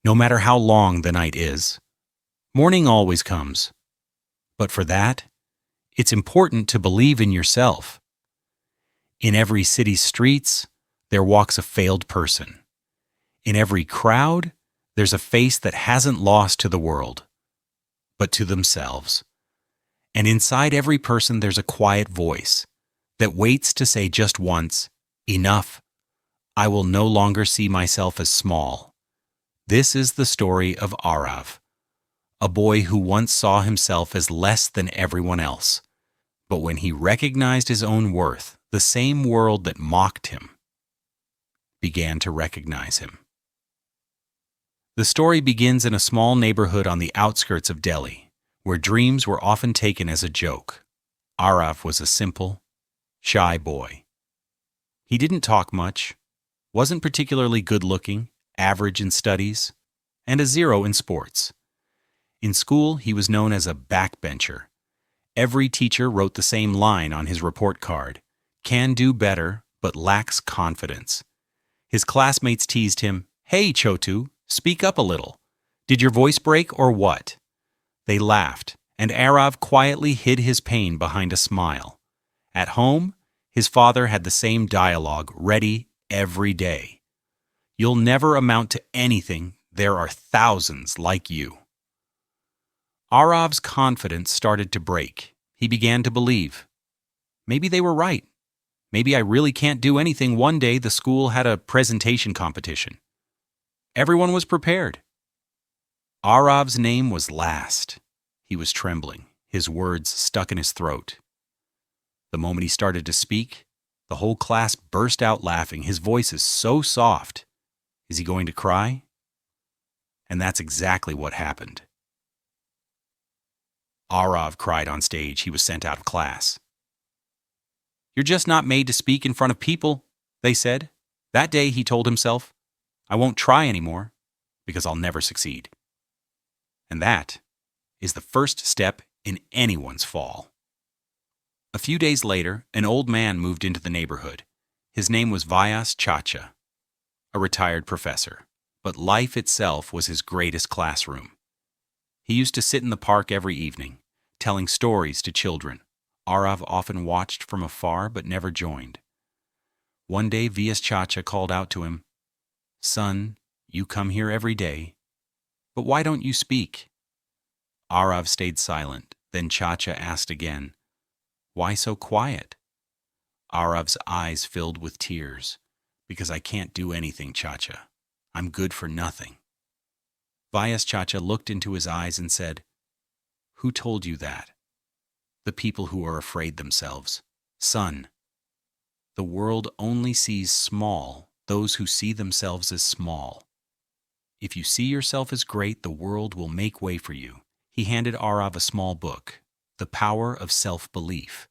No matter how long the night is, morning always comes. But for that, it's important to believe in yourself. In every city's streets, there walks a failed person. In every crowd, there's a face that hasn't lost to the world, but to themselves. And inside every person, there's a quiet voice that waits to say just once, "Enough. I will no longer see myself as small." This is the story of Aarav, a boy who once saw himself as less than everyone else. But when he recognized his own worth, the same world that mocked him began to recognize him. The story begins in a small neighborhood on the outskirts of Delhi, where dreams were often taken as a joke. Aarav was a simple, shy boy. He didn't talk much, wasn't particularly good-looking, average in studies, and a 0 in sports. In school, he was known as a backbencher. Every teacher wrote the same line on his report card: "Can do better, but lacks confidence." His classmates teased him, "Hey, Chotu, speak up a little. Did your voice break or what?" They laughed, and Aarav quietly hid his pain behind a smile. At home, his father had the same dialogue ready every day. "You'll never amount to anything. There are thousands like you." Aarav's confidence started to break. He began to believe, maybe they were right. Maybe I really can't do anything. One day, the school had a presentation competition. Everyone was prepared. Aarav's name was last. He was trembling, his words stuck in his throat. The moment he started to speak, the whole class burst out laughing. His voice is so soft. Is he going to cry? And that's exactly what happened. Aarav cried on stage. He was sent out of class. "You're just not made to speak in front of people," they said. That day, he told himself, "I won't try anymore because I'll never succeed." And that is the first step in anyone's fall. A few days later, an old man moved into the neighborhood. His name was Vyas Chacha, a retired professor, but life itself was his greatest classroom. He used to sit in the park every evening, telling stories to children. Aarav often watched from afar but never joined. One day, Vyas Chacha called out to him, "Son, you come here every day, but why don't you speak?" Aarav stayed silent. Then Chacha asked again, "Why so quiet?" Aarav's eyes filled with tears. "Because I can't do anything, Chacha. I'm good for nothing." Vyas Chacha looked into his eyes and said, "Who told you that?" "The people who are afraid themselves. Son, the world only sees small those who see themselves as small. If you see yourself as great, the world will make way for you." He handed Aarav a small book, The Power of Self-Belief.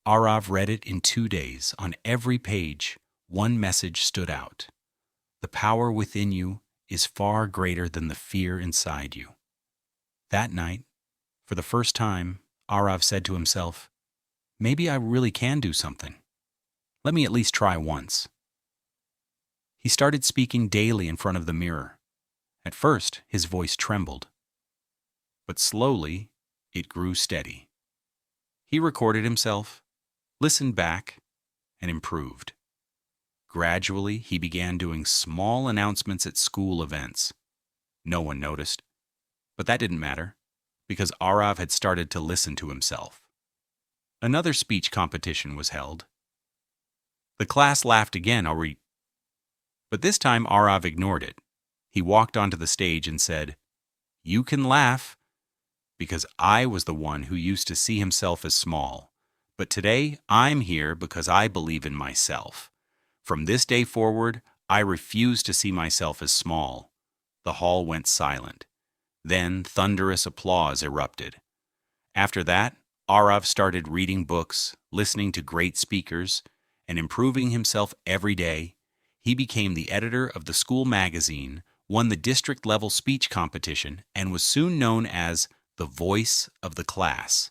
Aarav read it in 2 days. On every page, one message stood out. The power within you is far greater than the fear inside you. That night, for the first time, Aarav said to himself, "Maybe I really can do something. Let me at least try once." He started speaking daily in front of the mirror. At first, his voice trembled, but slowly, it grew steady. He recorded himself, listened back, and improved. Gradually, he began doing small announcements at school events. No one noticed, but that didn't matter, because Aarav had started to listen to himself. Another speech competition was held. The class laughed again, but this time Aarav ignored it. He walked onto the stage and said, "You can laugh, because I was the one who used to see himself as small. But today, I'm here because I believe in myself. From this day forward, I refuse to see myself as small." The hall went silent. Then thunderous applause erupted. After that, Aarav started reading books, listening to great speakers, and improving himself every day. He became the editor of the school magazine, won the district-level speech competition, and was soon known as the voice of the class.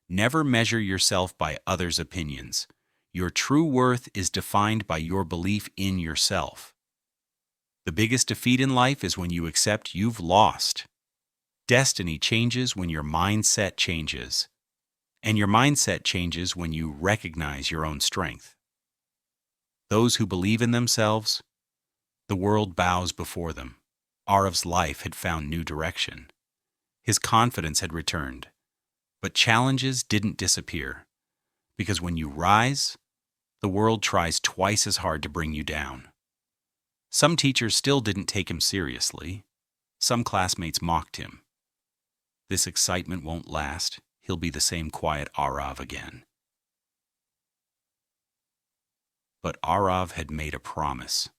Never measure yourself by others' opinions. Your true worth is defined by your belief in yourself. The biggest defeat in life is when you accept you've lost. Destiny changes when your mindset changes. And your mindset changes when you recognize your own strength. Those who believe in themselves, the world bows before them. Aarav's life had found new direction. His confidence had returned. But challenges didn't disappear. Because when you rise, the world tries twice as hard to bring you down. Some teachers still didn't take him seriously. Some classmates mocked him. This excitement won't last. He'll be the same quiet Aarav again. But Aarav had made a promise.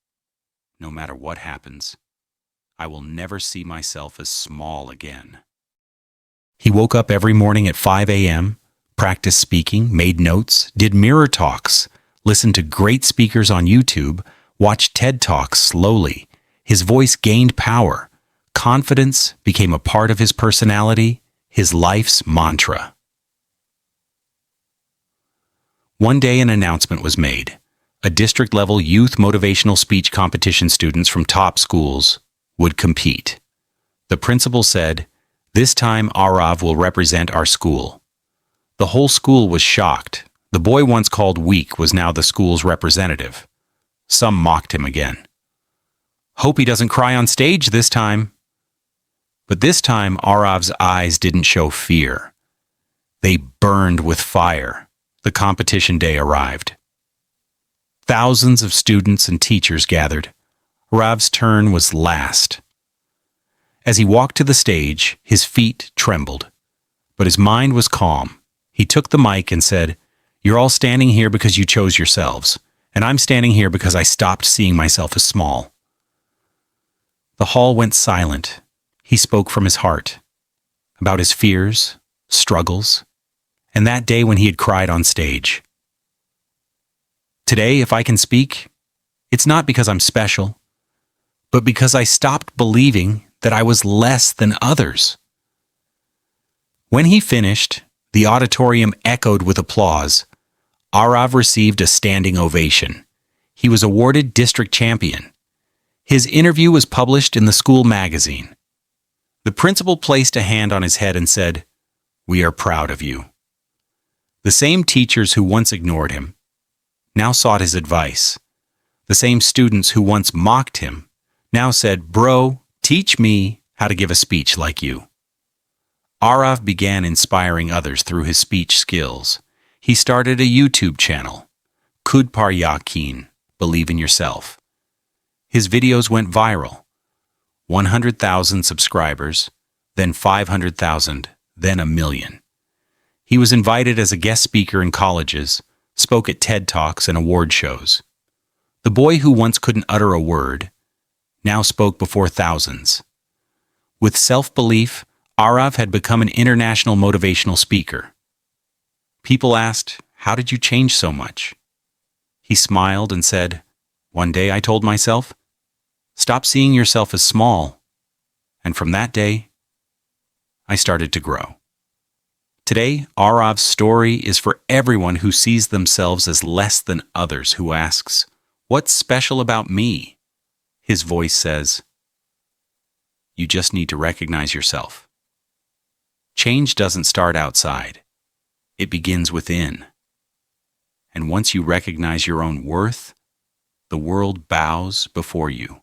No matter what happens, I will never see myself as small again. He woke up every morning at 5 a.m., practiced speaking, made notes, did mirror talks, listened to great speakers on YouTube, watched TED Talks slowly. His voice gained power. Confidence became a part of his personality, his life's mantra. One day an announcement was made. A district-level youth motivational speech competition students from top schools would compete. The principal said, "This time Aarav will represent our school." The whole school was shocked. The boy once called weak was now the school's representative. Some mocked him again. "Hope he doesn't cry on stage this time." But this time Aarav's eyes didn't show fear. They burned with fire. The competition day arrived. Thousands of students and teachers gathered. Aarav's turn was last. As he walked to the stage, his feet trembled. But his mind was calm. He took the mic and said, "You're all standing here because you chose yourselves, and I'm standing here because I stopped seeing myself as small." The hall went silent. He spoke from his heart, about his fears, struggles, and that day when he had cried on stage. Today, if I can speak, it's not because I'm special, but because I stopped believing that I was less than others. When he finished, the auditorium echoed with applause. Aarav received a standing ovation. He was awarded district champion. His interview was published in the school magazine. The principal placed a hand on his head and said, "We are proud of you." The same teachers who once ignored him now sought his advice. The same students who once mocked him now said, "Bro, teach me how to give a speech like you." Aarav began inspiring others through his speech skills. He started a YouTube channel, Khud Par Yaqeen, Believe in Yourself. His videos went viral. 100,000 subscribers, then 500,000, then 1 million. He was invited as a guest speaker in colleges, spoke at TED Talks and award shows. The boy who once couldn't utter a word now spoke before thousands. With self-belief, Aarav had become an international motivational speaker. People asked, "How did you change so much?" He smiled and said, "One day I told myself, stop seeing yourself as small." And from that day, I started to grow. Today, Aarav's story is for everyone who sees themselves as less than others, who asks, "What's special about me?" His voice says, "You just need to recognize yourself." Change doesn't start outside. It begins within. And once you recognize your own worth, the world bows before you.